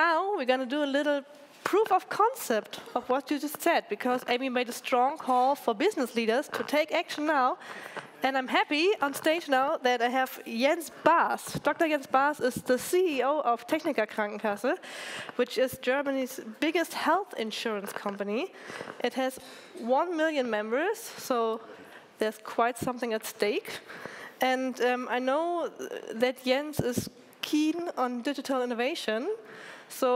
now we're going to do a little proof of concept of what you just said, because Amy made a strong call for business leaders to take action now. And I'm happy on stage now that I have Jens Baas. Dr. Jens Baas is the CEO of Techniker Krankenkasse, which is Germany's biggest health insurance company. It has 1 million members, so there's quite something at stake. And I know that Jens is keen on digital innovation, so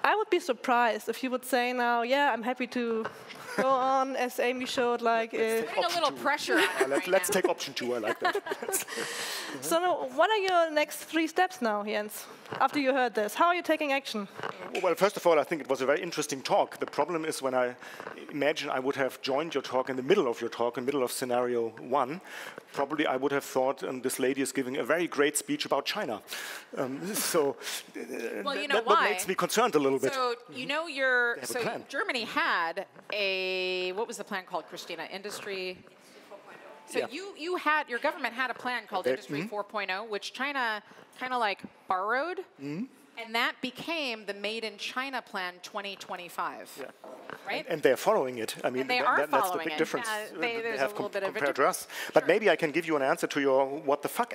I would be surprised if you would say now, yeah, I'm happy to go on, as Amy showed, like... Putting a little pressure on it Let's take option 2, I like that. So now, what are your next 3 steps now, Jens, after you heard this? How are you taking action? Well, first of all, I think it was a very interesting talk. The problem is when I imagine I would have joined your talk in the middle of your talk, in the middle of scenario 1, probably I would have thought this lady is giving a very great speech about China. Well, you know that why? makes me concerned a little bit. So, you know, Germany had what was the plan called, Christina? Industry. So yeah. Your government had a plan called Industry 4.0, which China kind of like borrowed, and that became the Made in China Plan 2025. Yeah. Right? And they're following it. I mean, that's the big difference. There's a little bit of compared to us. But maybe I can give you an answer to your what the fuck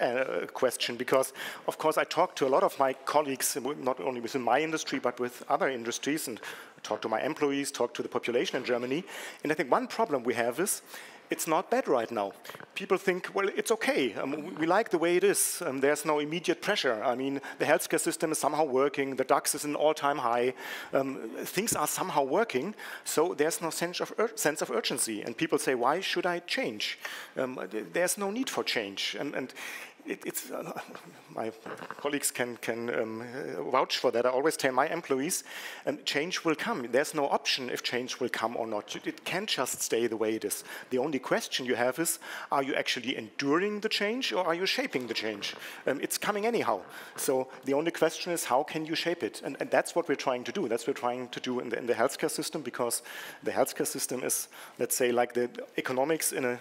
question, because, of course, I talk to a lot of my colleagues, not only within my industry, but with other industries, and talk to my employees, talk to the population in Germany. And I think one problem we have is it's not bad right now. People think, well, it's okay. We like the way it is. There's no immediate pressure. I mean, the healthcare system is somehow working. The DAX is an all-time high. Things are somehow working. So there's no sense of urgency. And people say, why should I change? There's no need for change. And my colleagues can vouch for that. I always tell my employees, change will come. There's no option if change will come or not. It can't just stay the way it is. The only question you have is, are you actually enduring the change or are you shaping the change? It's coming anyhow. So the only question is, how can you shape it? And that's what we're trying to do. That's what we're trying to do in the healthcare system, because the healthcare system is, let's say, like the economics in a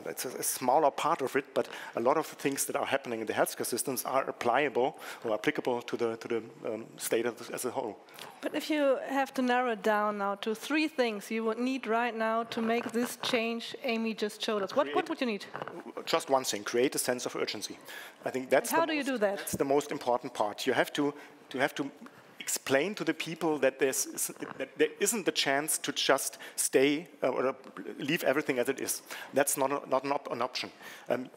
it's a smaller part of it, but a lot of the things that are happening in the healthcare systems are applicable to the state as a whole. But if you have to narrow it down now to 3 things you would need right now to make this change Amy just showed us, what would you need? Just one thing: create a sense of urgency. I think that's how do you do that? That's the most important part. You have to explain to the people that there isn't the chance to just stay or leave everything as it is. That's not an option.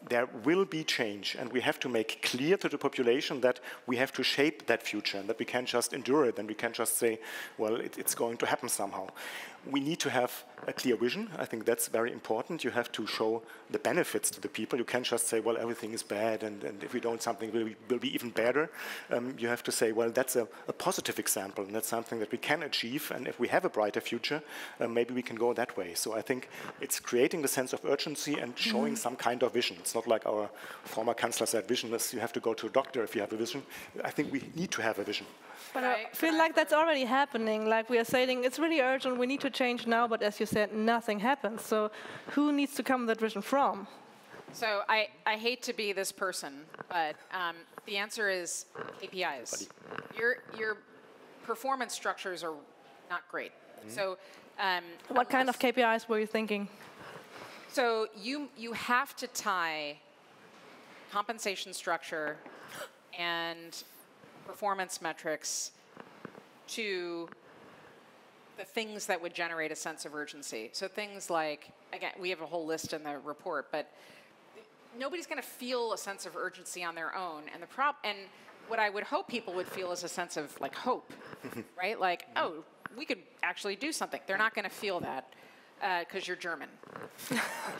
There will be change, and we have to make clear to the population that we have to shape that future, and that we can't just endure it, and we can't just say, well, it's going to happen somehow. We need to have a clear vision. I think that's very important. You have to show the benefits to the people. You can't just say, well, everything is bad, and if we don't, something will be even better. You have to say, well, that's a positive example, and that's something that we can achieve, and if we have a brighter future, maybe we can go that way. So I think it's creating the sense of urgency and showing some kind of vision. It's not like our former Chancellor said, vision is you have to go to a doctor if you have a vision. I think we need to have a vision. But I feel like that's already happening. Like we are saying, it's really urgent, we need to change now, but as you said, nothing happens. So who needs to come that vision from? So I hate to be this person, but the answer is KPIs. Your performance structures are not great. So what kind of KPIs were you thinking? So you have to tie compensation structure and performance metrics to the things that would generate a sense of urgency. So things like, again, we have a whole list in the report, but nobody's going to feel a sense of urgency on their own. And and what I would hope people would feel is a sense of like hope, right? Like, oh, we could actually do something. They're not going to feel that because you're German.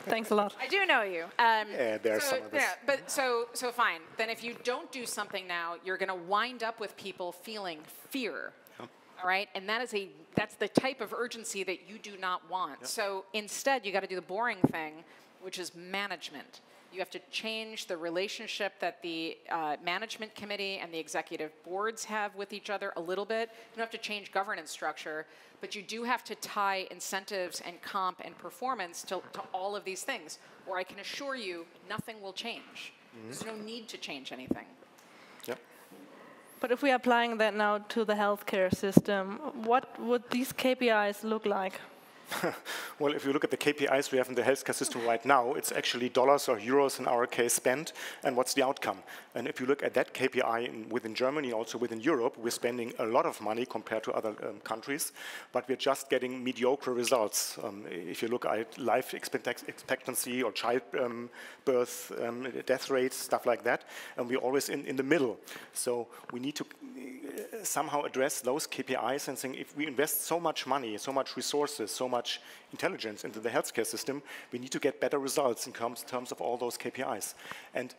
Thanks a lot. I do know you. Yeah, there's some of this. Yeah, but so fine. Then if you don't do something now, you're going to wind up with people feeling fear. All right, and that's the type of urgency that you do not want. Yep. So instead, you got to do the boring thing, which is management. You have to change the relationship that the management committee and the executive boards have with each other a little bit. You don't have to change governance structure, but you do have to tie incentives and comp and performance to all of these things, or I can assure you nothing will change. There's no need to change anything. Yep. But if we are applying that now to the healthcare system, what would these KPIs look like? Well, if you look at the KPIs we have in the healthcare system right now, it's actually dollars or euros in our case spent, and what's the outcome? And if you look at that KPI within Germany, also within Europe, we're spending a lot of money compared to other countries, but we're just getting mediocre results. If you look at life expectancy or childbirth, death rates, stuff like that, and we're always in the middle. So we need to somehow address those KPIs and saying if we invest so much money, so much resources, so much intelligence into the healthcare system, we need to get better results in terms of all those KPIs. And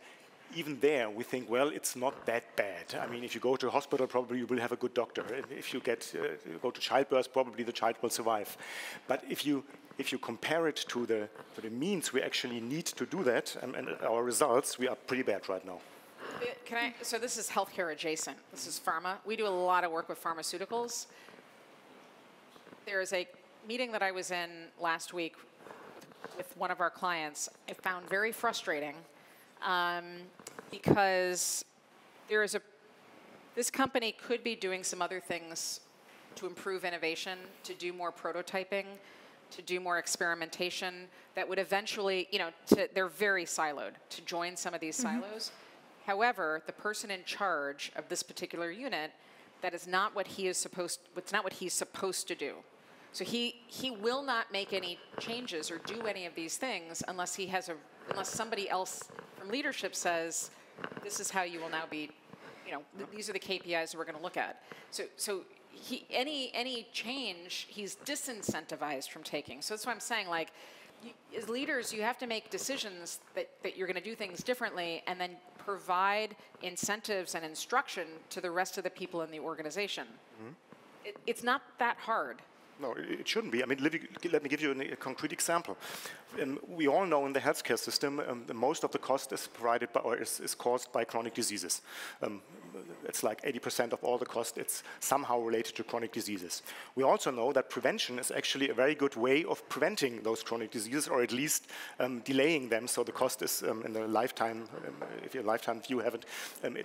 even there, we think, well, it's not that bad. I mean, if you go to a hospital, probably you will have a good doctor. If you go to childbirth, probably the child will survive. But if you compare it to the means we actually need to do that and our results, we are pretty bad right now. So this is healthcare adjacent. This is pharma. We do a lot of work with pharmaceuticals. There is a meeting that I was in last week with one of our clients. I found very frustrating because this company could be doing some other things to improve innovation, to do more prototyping, to do more experimentation that would eventually, they're very siloed, to join some of these silos. However, the person in charge of this particular unit, that is not what he's supposed to do. So he will not make any changes or do any of these things unless unless somebody else from leadership says, this is how you will now be, these are the KPIs that we're going to look at. So any change, he's disincentivized from taking. So that's why I'm saying, like, as leaders, you have to make decisions that you're going to do things differently and then provide incentives and instruction to the rest of the people in the organization. Mm-hmm. It's not that hard. No, it shouldn't be. I mean, let me give you a concrete example. We all know in the healthcare system, most of the cost is provided by, or is caused by chronic diseases. It's like 80% of all the cost, it's somehow related to chronic diseases. We also know that prevention is actually a very good way of preventing those chronic diseases, or at least delaying them, so the cost is in the lifetime, if your lifetime view have it,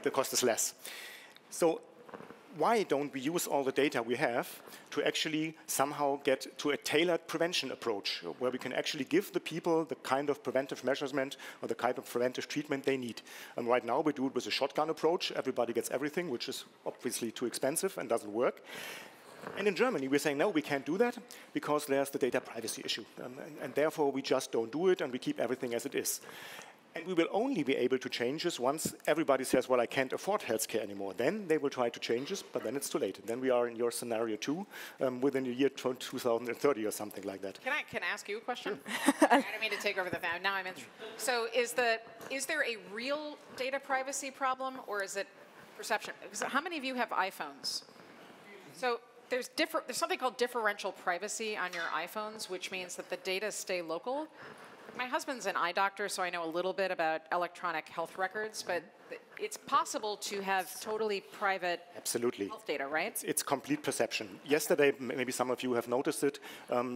the cost is less. So why don't we use all the data we have to actually somehow get to a tailored prevention approach where we can actually give the people the kind of preventive measurement or the kind of preventive treatment they need? And right now we do it with a shotgun approach. Everybody gets everything, which is obviously too expensive and doesn't work. And in Germany, we're saying, no, we can't do that because there's the data privacy issue. And therefore, we just don't do it and we keep everything as it is. And we will only be able to change this once everybody says, well, I can't afford healthcare anymore. Then they will try to change this, but then it's too late. And then we are in your scenario too, within the year 2030 or something like that. Can I ask you a question? Sure. I don't mean to take over the phone. Now I'm in. So is there a real data privacy problem, or is it perception? Because how many of you have iPhones? So there's something called differential privacy on your iPhones, which means that the data stay local. My husband's an eye doctor, so I know a little bit about electronic health records, but it's possible to have totally private health data, right? It's complete perception. Yesterday, maybe some of you have noticed it,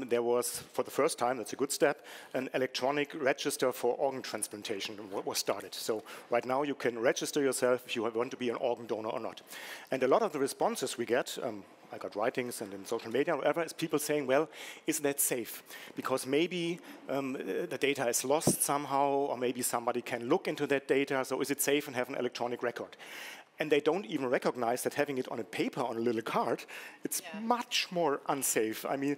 there was, for the first time, that's a good step, an electronic register for organ transplantation was started. So right now you can register yourself if you want to be an organ donor or not. And a lot of the responses we get, I got writings and in social media, whatever, is people saying, well, is that safe? Because maybe the data is lost somehow, or maybe somebody can look into that data, so is it safe and have an electronic record? And they don't even recognize that having it on a paper, on a little card, it's much more unsafe. I mean,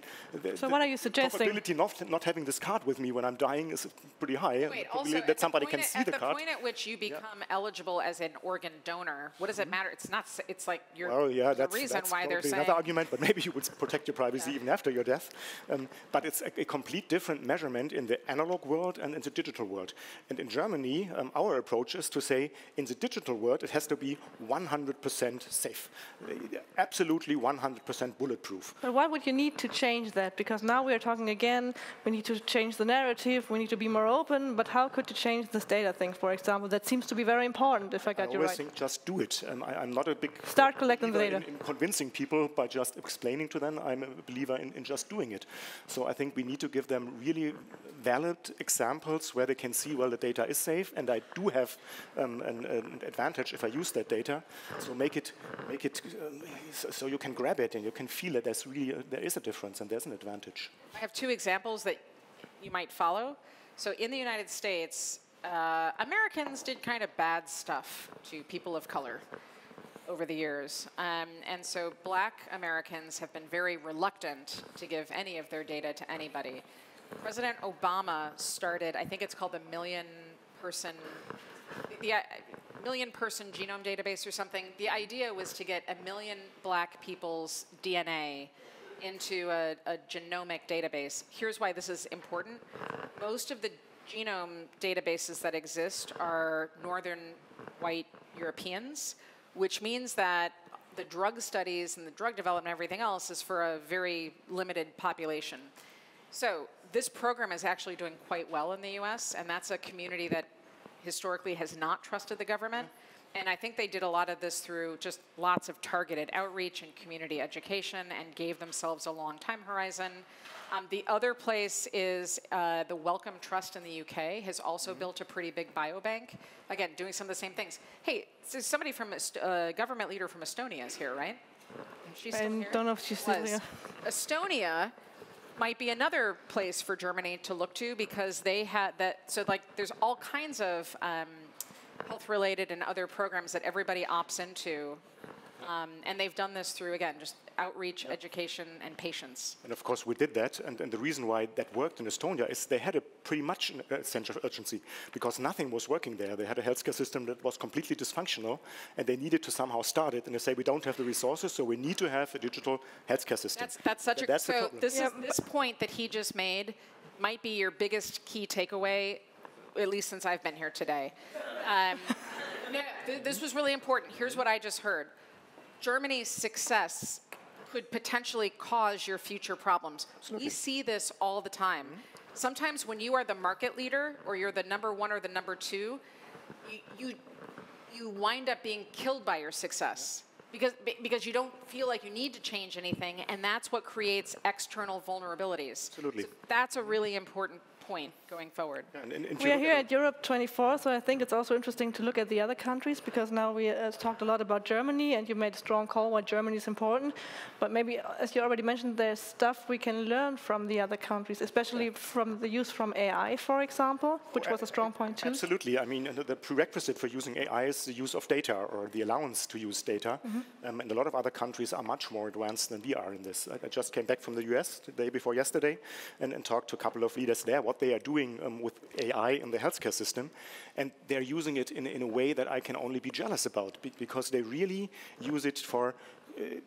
so what are you suggesting? The probability not having this card with me when I'm dying is pretty high. Wait, also, that somebody can see the card. At the point at which you become eligible as an organ donor, what does it matter? It's not. It's like you're. Well, yeah, that's the reason why they're saying. Another argument, but maybe you would protect your privacy even after your death. But it's a complete different measurement in the analog world and in the digital world. And in Germany, our approach is to say, in the digital world, it has to be 100% safe, absolutely 100% bulletproof. But why would you need to change that? Because now we are talking again, we need to change the narrative, we need to be more open, but how could you change this data thing, for example? That seems to be very important, if I got you right. I always think just do it. I'm not a big start collecting the data. In convincing people by just explaining to them. I'm a believer in just doing it. So I think we need to give them really valid examples where they can see, well, the data is safe, and I do have an advantage if I use that data. data. So make it so you can grab it and you can feel that there is a difference and there's an advantage. I have two examples that you might follow. So in the United States, Americans did kind of bad stuff to people of color over the years. And so black Americans have been very reluctant to give any of their data to anybody. President Obama started, I think it's called the million person genome database or something. The idea was to get 1 million black people's DNA into a genomic database. Here's why this is important. Most of the genome databases that exist are northern white Europeans, which means that the drug studies and the drug development and everything else is for a very limited population. So this program is actually doing quite well in the US, and that's a community that historically has not trusted the government. And I think they did a lot of this through just lots of targeted outreach and community education and gave themselves a long time horizon. The other place is the Wellcome Trust in the UK has also built a pretty big biobank. Again, doing some of the same things. Hey, so somebody from a government leader from Estonia is here, right? She's still here? I don't know if she's still here. Estonia might be another place for Germany to look to because they had that. So like, there's all kinds of health-related and other programs that everybody opts into. And they've done this through, again, just outreach, education, and patience. And of course we did that, and the reason why that worked in Estonia is they had a pretty much a sense of urgency because nothing was working there. They had a healthcare system that was completely dysfunctional, and they needed to somehow start it, and they say we don't have the resources, so we need to have a digital healthcare system. That's such a, so this point that he just made might be your biggest key takeaway, at least since I've been here today. This was really important. Here's what I just heard. Germany's success could potentially cause your future problems. Absolutely. We see this all the time. Sometimes when you are the market leader or you're the number one or the number two, you wind up being killed by your success because you don't feel like you need to change anything, and that's what creates external vulnerabilities. Absolutely. So that's a really important point going forward. We are here at Europe 24, so I think it's also interesting to look at the other countries because now we talked a lot about Germany and you made a strong call why Germany is important. But maybe, as you already mentioned, there's stuff we can learn from the other countries, especially from the use from AI, for example, which was a strong point too. Absolutely. I mean, the prerequisite for using AI is the use of data or the allowance to use data. And a lot of other countries are much more advanced than we are in this. I just came back from the US the day before yesterday and talked to a couple of leaders there, what they are doing with AI in the healthcare system, and they're using it in a way that I can only be jealous about because they really use it for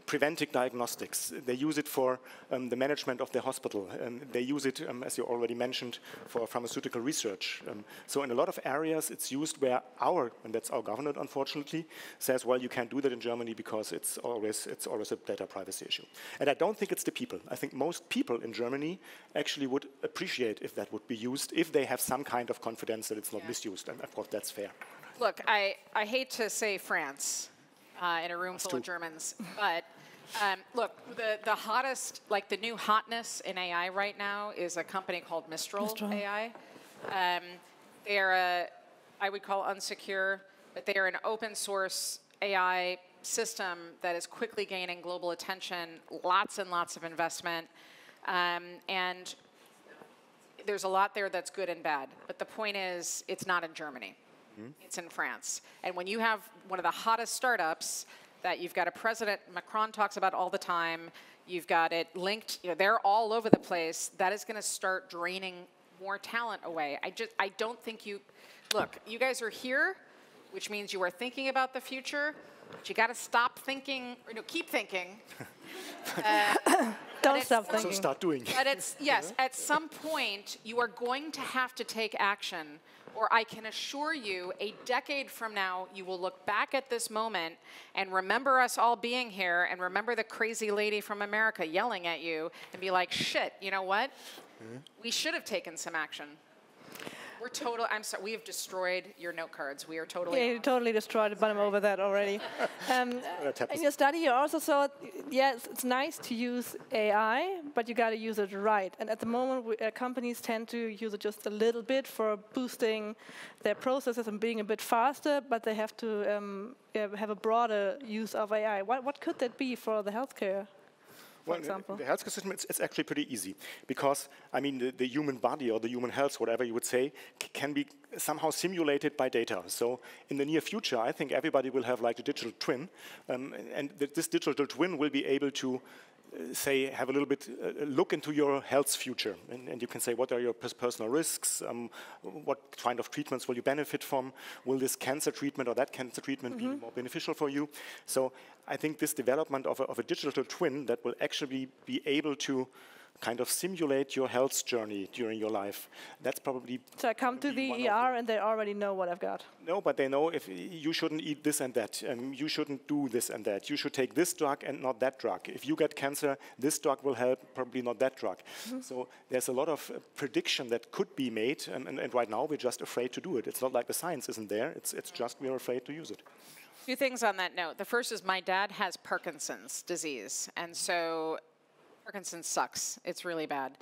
preventive diagnostics. They use it for the management of their hospital. They use it, as you already mentioned, for pharmaceutical research. So in a lot of areas, it's used where and that's our government, unfortunately, says, well, you can't do that in Germany because it's always a data privacy issue. And I don't think it's the people. I think most people in Germany actually would appreciate if that would be used, if they have some kind of confidence that it's not misused. And of course, that's fair. Look, I hate to say France. In a room full of Germans. But look, the hottest, like the new hotness in AI right now is a company called Mistral. AI. They're I would call unsecure, but they are an open source AI system that is quickly gaining global attention, lots and lots of investment. And there's a lot there that's good and bad. But the point is, it's not in Germany. It's in France. And when you have one of the hottest startups that you've got a president, Macron talks about all the time, you've got it linked, they're all over the place, that is going to start draining more talent away. I don't think look, you guys are here, which means you are thinking about the future, but you got to stop thinking, keep thinking. Don't stop thinking. So start doing. But at some point, you are going to have to take action. Or I can assure you, a decade from now, you will look back at this moment and remember us all being here and remember the crazy lady from America yelling at you and be like, shit, you know what? We should have taken some action. We're total. I'm sorry. We have destroyed your note cards. We are totally. Yeah, you totally destroyed it, but I'm over that already. In your study, you also saw, yes, it's nice to use AI, but you got to use it right. And at the moment, companies tend to use it just a little bit for boosting their processes and being a bit faster, but they have to have a broader use of AI. What could that be for the healthcare? For example. The healthcare system, it's actually pretty easy because, I mean, the human body or the human health, whatever you would say, can be somehow simulated by data. So in the near future, I think everybody will have like a digital twin, and this digital twin will be able to say, have a little bit look into your health future, and you can say, what are your personal risks? What kind of treatments will you benefit from? Will this cancer treatment or that cancer treatment be more beneficial for you? So I think this development of a digital twin that will actually be able to kind of simulate your health journey during your life. That's probably. So I come to the ER and they already know what I've got. No, but they know if you shouldn't eat this and that, you shouldn't do this and that. You should take this drug and not that drug. If you get cancer, this drug will help, probably not that drug. So there's a lot of prediction that could be made, and right now we're just afraid to do it. It's not like the science isn't there. It's just we're afraid to use it. Two things on that note. The first is my dad has Parkinson's disease, and so Parkinson's sucks. It's really bad.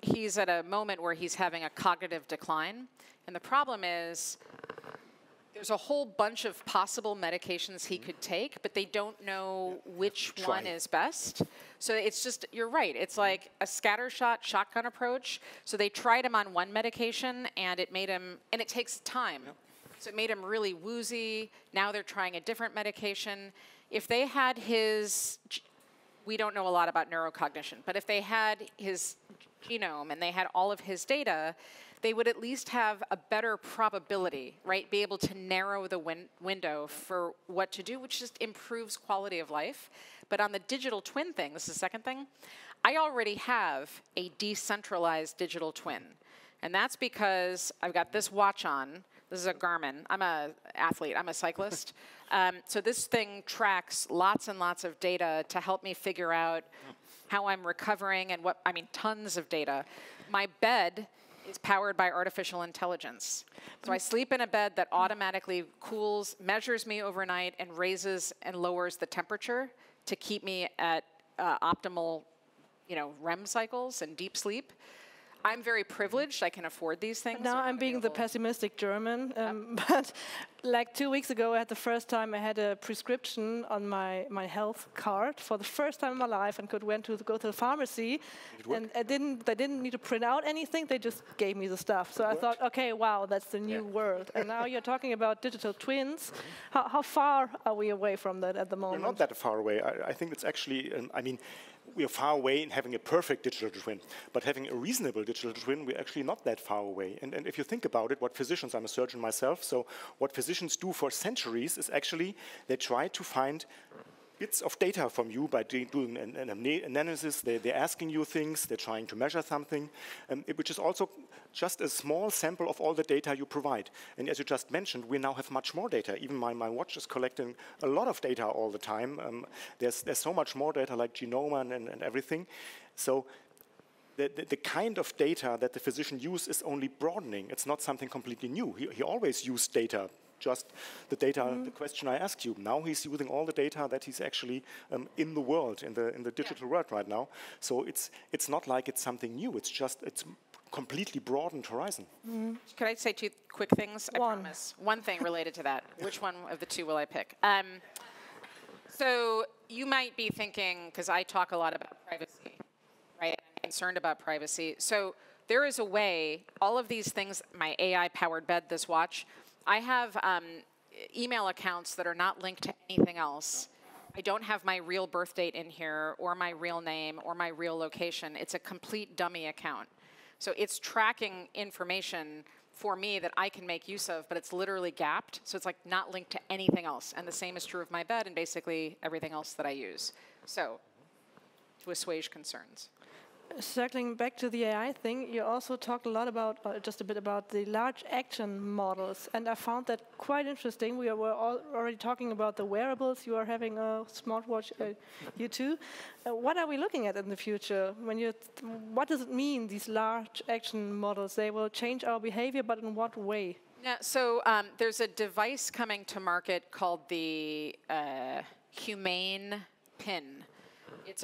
He's at a moment where he's having a cognitive decline. And the problem is there's a whole bunch of possible medications he could take, but they don't know which one is best. So it's just, you're right. It's like a scattershot shotgun approach. So they tried him on one medication, and it made him, and it takes time. So it made him really woozy. Now they're trying a different medication. If they had his... We don't know a lot about neurocognition, but if they had his genome and they had all of his data, they would at least have a better probability, right? Be able to narrow the window for what to do, which just improves quality of life. But on the digital twin thing, this is the second thing, I already have a decentralized digital twin. And that's because I've got this watch on. This is a Garmin. I'm an athlete. I'm a cyclist. So this thing tracks lots and lots of data to help me figure out how I'm recovering and what, I mean, tons of data. My bed is powered by artificial intelligence. So I sleep in a bed that automatically cools, measures me overnight, and raises and lowers the temperature to keep me at optimal, REM cycles and deep sleep. I'm very privileged. I can afford these things. Now I'm being the pessimistic German, but like 2 weeks ago, I had the first time I had a prescription on my health card for the first time in my life, and go to the pharmacy, and they didn't need to print out anything. They just gave me the stuff. So I thought, okay, wow, that's the new world. And now you're talking about digital twins. How far are we away from that at the moment? We're not that far away. I think it's actually, we are far away in having a perfect digital twin, but having a reasonable digital twin, we're actually not that far away. And if you think about it, what physicians, I'm a surgeon myself, so what physicians do for centuries is actually they try to find bits of data from you by doing an analysis. They're asking you things, they're trying to measure something, which is also just a small sample of all the data you provide. And as you just mentioned, we now have much more data. Even my watch is collecting a lot of data all the time. There's so much more data like genome and everything. So the kind of data that the physician uses is only broadening. It's not something completely new. He always used data. Just the data, the question I asked you. Now he's using all the data that he's actually in the world, in the digital world right now. So it's not like it's something new. It's completely broadened horizon. Could I say two quick things? I promise. One thing related to that. Which one of the two will I pick? So you might be thinking, because I talk a lot about privacy, right? I'm concerned about privacy. So there is a way, all of these things, my AI-powered bed, this watch, I have email accounts that are not linked to anything else. I don't have my real birth date in here, or my real name, or my real location. It's a complete dummy account. So it's tracking information for me that I can make use of, but it's literally gapped. So it's like not linked to anything else. And the same is true of my bed and basically everything else that I use. So to assuage concerns. Circling back to the AI thing, you also talked a lot about, just a bit about the large action models, and I found that quite interesting. We were already talking about the wearables. You are having a smartwatch, you too. What are we looking at in the future? What does it mean, these large action models? They will change our behavior, but in what way? Yeah, so there's a device coming to market called the Humane Pin. It's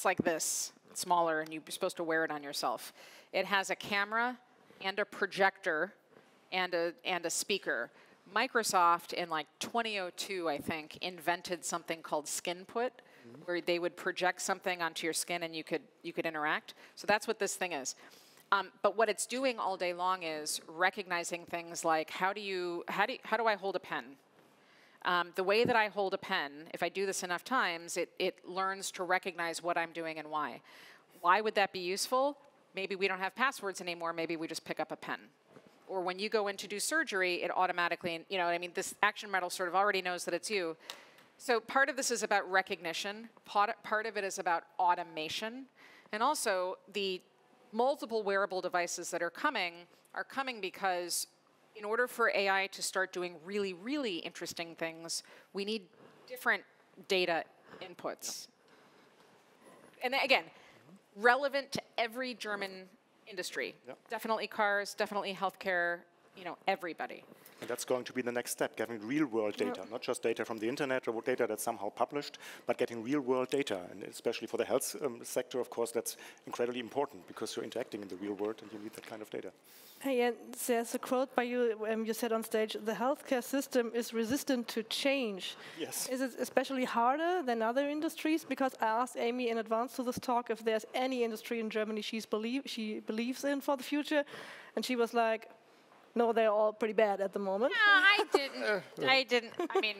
like this, it's smaller, and you're supposed to wear it on yourself. It has a camera and a projector and a speaker. Microsoft in like 2002, I think, invented something called skin put, where they would project something onto your skin and you could interact. So that's what this thing is. But what it's doing all day long is recognizing things like how do I hold a pen? The way that I hold a pen, if I do this enough times, it learns to recognize what I'm doing and why. Why would that be useful? Maybe we don't have passwords anymore. Maybe we just pick up a pen. Or when you go in to do surgery, it automatically, you know what I mean, this action model sort of already knows that it's you. So part of this is about recognition. Part of it is about automation. And also, the multiple wearable devices that are coming because in order for AI to start doing really, really interesting things, we need different data inputs. And again, relevant to every German industry. Yep. Definitely cars, definitely healthcare, you know, everybody. And that's going to be the next step, getting real-world data, not just data from the internet or data that's somehow published, but getting real-world data. And especially for the health sector, of course, that's incredibly important because you're interacting in the real world and you need that kind of data. Hey, and there's a quote by you, you said on stage, the healthcare system is resistant to change. Yes. Is it especially harder than other industries? Because I asked Amy in advance to this talk if there's any industry in Germany she believes in for the future, and she was like, no, they're all pretty bad at the moment. No, I didn't. I mean,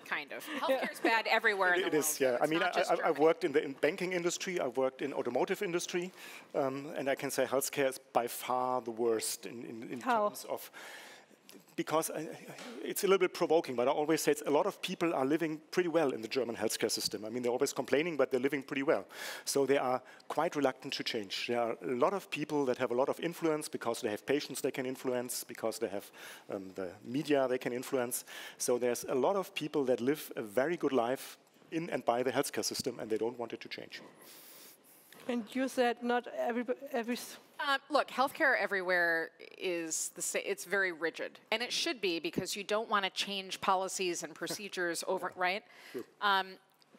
kind of. Healthcare's bad everywhere in the world. It is, yeah. I mean, I've worked in the banking industry, I've worked in automotive industry, and I can say healthcare is by far the worst in terms of... Because it's a little bit provoking, but I always say a lot of people are living pretty well in the German healthcare system. I mean, they're always complaining, but they're living pretty well. So they are quite reluctant to change. There are a lot of people that have a lot of influence because they have patients they can influence, because they have the media they can influence. So there's a lot of people that live a very good life in and by the healthcare system, and they don't want it to change. And you said not every look, healthcare everywhere is it's very rigid, and it should be because you don't want to change policies and procedures over, right?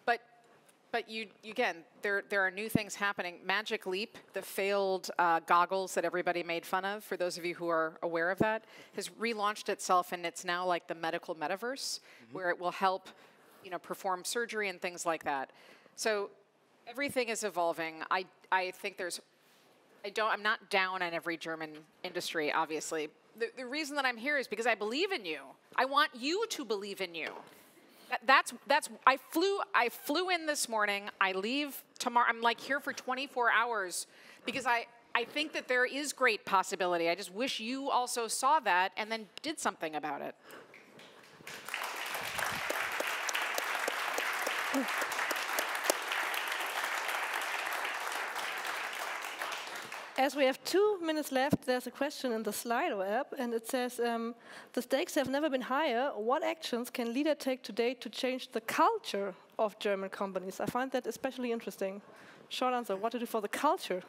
But you again, there are new things happening. Magic Leap, the failed goggles that everybody made fun of, for those of you who are aware of that, has relaunched itself, and it's now like the medical metaverse, where it will help, you know, perform surgery and things like that. So everything is evolving. I think I'm not down on every German industry, obviously. The reason that I'm here is because I believe in you. I want you to believe in you. I flew in this morning. I leave tomorrow. I'm like here for 24 hours because I think that there is great possibility. I just wish you also saw that and then did something about it. As we have 2 minutes left, there's a question in the Slido app, and it says, the stakes have never been higher. What actions can leaders take today to change the culture of German companies? I find that especially interesting. Short answer, what to do for the culture?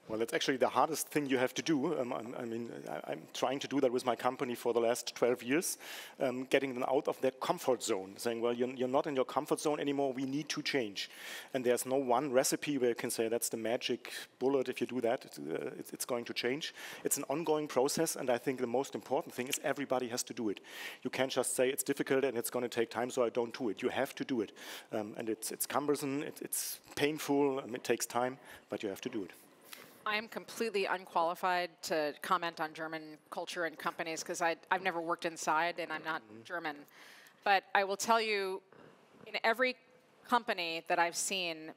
Well, that's actually the hardest thing you have to do. I'm trying to do that with my company for the last 12 years, getting them out of their comfort zone, saying, well, you're not in your comfort zone anymore, we need to change. And there's no one recipe where you can say that's the magic bullet, if you do that, it's going to change. It's an ongoing process, and I think the most important thing is everybody has to do it. You can't just say it's difficult and it's going to take time, so I don't do it. You have to do it. And it's cumbersome, it's painful, and it takes time, but you have to do it. I am completely unqualified to comment on German culture and companies because I've never worked inside and I'm not German. But I will tell you, in every company that I've seen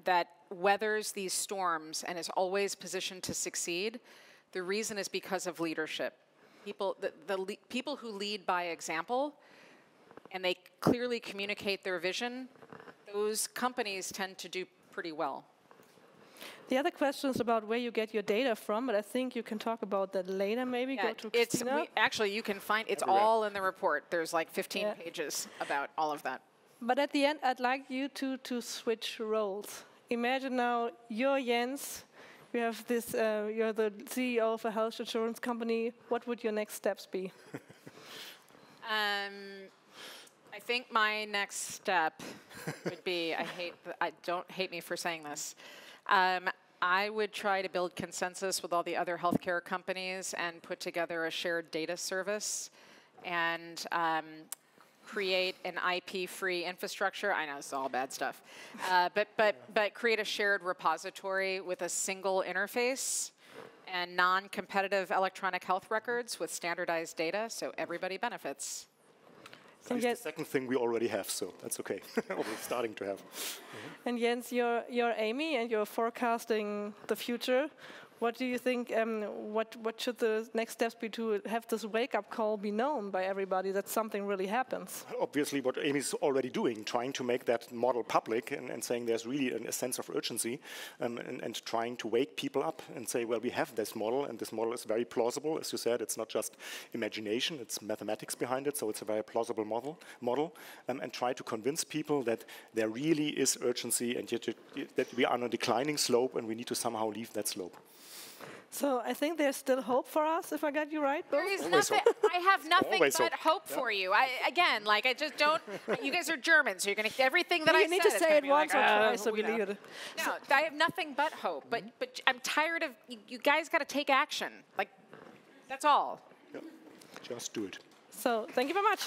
that weathers these storms and is always positioned to succeed, the reason is because of leadership. People who lead by example and they clearly communicate their vision, those companies tend to do pretty well. The other question is about where you get your data from, but I think you can talk about that later, maybe. Yeah, Go to Christina. actually, you can find it's Everywhere. all in the report. There's like 15 pages about all of that. But at the end, I'd like you two to switch roles. Imagine now you're Jens, you have this, you're the CEO of a health insurance company. What would your next steps be? I think my next step would be, don't hate me for saying this, I would try to build consensus with all the other healthcare companies and put together a shared data service and create an IP-free infrastructure. I know this is all bad stuff, but create a shared repository with a single interface and non-competitive electronic health records with standardized data, so everybody benefits. It's the second thing we already have, so that's okay. Or we're starting to have. And Jens, you're Amy, and you're forecasting the future. What do you think, what should the next steps be to have this wake-up call be known by everybody that something really happens? Obviously, what Amy's already doing, trying to make that model public and saying there's really a sense of urgency and trying to wake people up and say, well, we have this model, and this model is very plausible. As you said, it's not just imagination, it's mathematics behind it, so it's a very plausible model and try to convince people that there really is urgency and yet that we are on a declining slope and we need to somehow leave that slope. So I think there's still hope for us, if I got you right, both? There is nothing, I have nothing Always but hope. hope for you. I just don't, you guys are German, so you're going to, everything that I said You need to say it once or twice to you know. believe it. No, I have nothing but hope, but I'm tired of, you guys got to take action. Like, that's all. Yep. Just do it. So thank you very much.